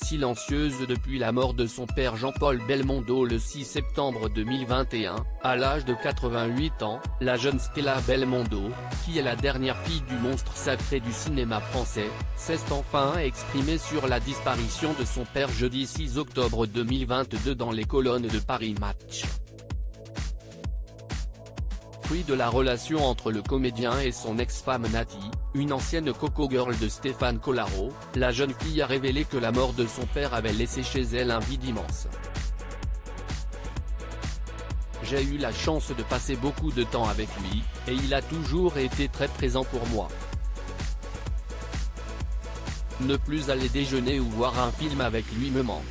silencieuse depuis la mort de son père Jean-Paul Belmondo le 6 septembre 2021, à l'âge de 88 ans, la jeune Stella Belmondo, qui est la dernière fille du monstre sacré du cinéma français, s'est enfin exprimée sur la disparition de son père jeudi 6 octobre 2022 dans les colonnes de Paris Match. Fruit de la relation entre le comédien et son ex-femme Nati, une ancienne coco-girl de Stéphane Collaro, la jeune fille a révélé que la mort de son père avait laissé chez elle un vide immense. J'ai eu la chance de passer beaucoup de temps avec lui, et il a toujours été très présent pour moi. Ne plus aller déjeuner ou voir un film avec lui me manque.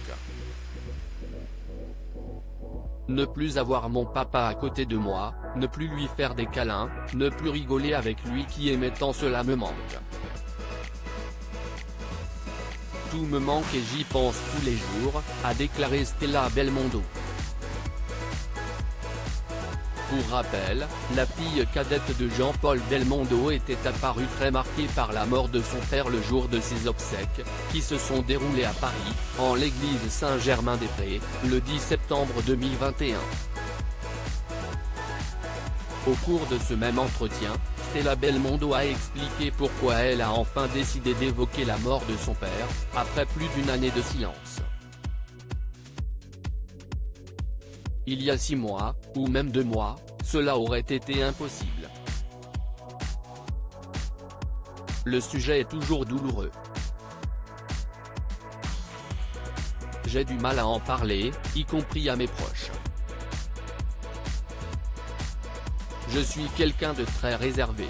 Ne plus avoir mon papa à côté de moi, ne plus lui faire des câlins, ne plus rigoler avec lui qui aimait tant cela me manque. Tout me manque et j'y pense tous les jours, a déclaré Stella Belmondo. Pour rappel, la fille cadette de Jean-Paul Belmondo était apparue très marquée par la mort de son père le jour de ses obsèques, qui se sont déroulées à Paris, en l'église Saint-Germain-des-Prés, le 10 septembre 2021. Au cours de ce même entretien, Stella Belmondo a expliqué pourquoi elle a enfin décidé d'évoquer la mort de son père, après plus d'une année de silence. Il y a 6 mois, ou même 2 mois, cela aurait été impossible. Le sujet est toujours douloureux. J'ai du mal à en parler, y compris à mes proches. Je suis quelqu'un de très réservé.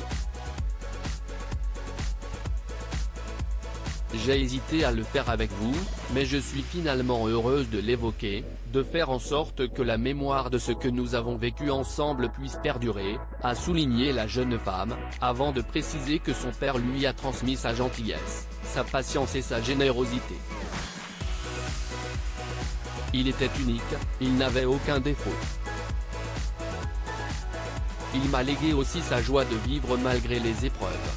J'ai hésité à le faire avec vous, mais je suis finalement heureuse de l'évoquer, de faire en sorte que la mémoire de ce que nous avons vécu ensemble puisse perdurer, a souligné la jeune femme, avant de préciser que son père lui a transmis sa gentillesse, sa patience et sa générosité. Il était unique, il n'avait aucun défaut. Il m'a légué aussi sa joie de vivre malgré les épreuves.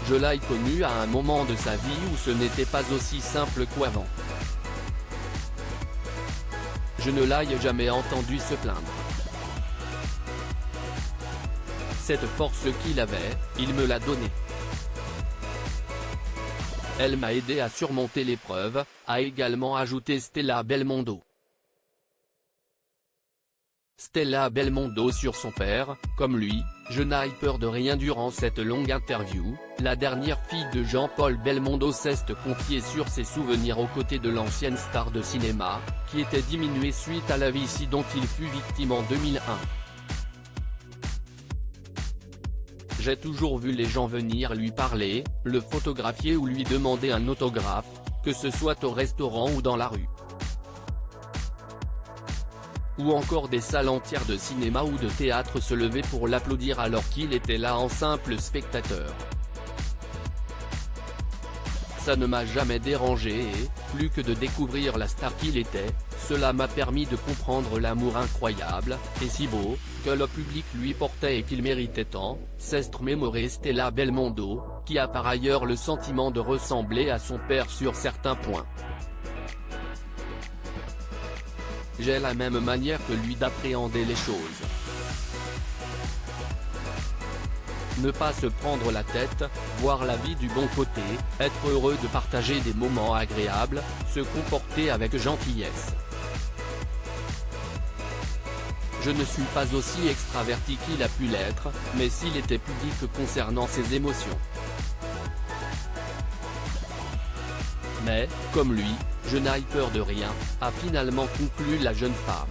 Je l'ai connu à un moment de sa vie où ce n'était pas aussi simple qu'avant. Je ne l'ai jamais entendu se plaindre. Cette force qu'il avait, il me l'a donnée. Elle m'a aidé à surmonter l'épreuve, a également ajouté Stella Belmondo. Stella Belmondo sur son père, comme lui, je n'ai peur de rien. Durant cette longue interview, la dernière fille de Jean-Paul Belmondo s'est confiée sur ses souvenirs aux côtés de l'ancienne star de cinéma, qui était diminuée suite à l'AVC dont il fut victime en 2001. J'ai toujours vu les gens venir lui parler, le photographier ou lui demander un autographe, que ce soit au restaurant ou dans la rue. Ou encore des salles entières de cinéma ou de théâtre se lever pour l'applaudir alors qu'il était là en simple spectateur. Ça ne m'a jamais dérangé et, plus que de découvrir la star qu'il était, cela m'a permis de comprendre l'amour incroyable, et si beau, que le public lui portait et qu'il méritait tant, s'est mémoré Stella Belmondo, qui a par ailleurs le sentiment de ressembler à son père sur certains points. J'ai la même manière que lui d'appréhender les choses. Ne pas se prendre la tête, voir la vie du bon côté, être heureux de partager des moments agréables, se comporter avec gentillesse. Je ne suis pas aussi extraverti qu'il a pu l'être, mais s'il était pudique concernant ses émotions. Mais, comme lui, je n'ai peur de rien, a finalement conclu la jeune femme.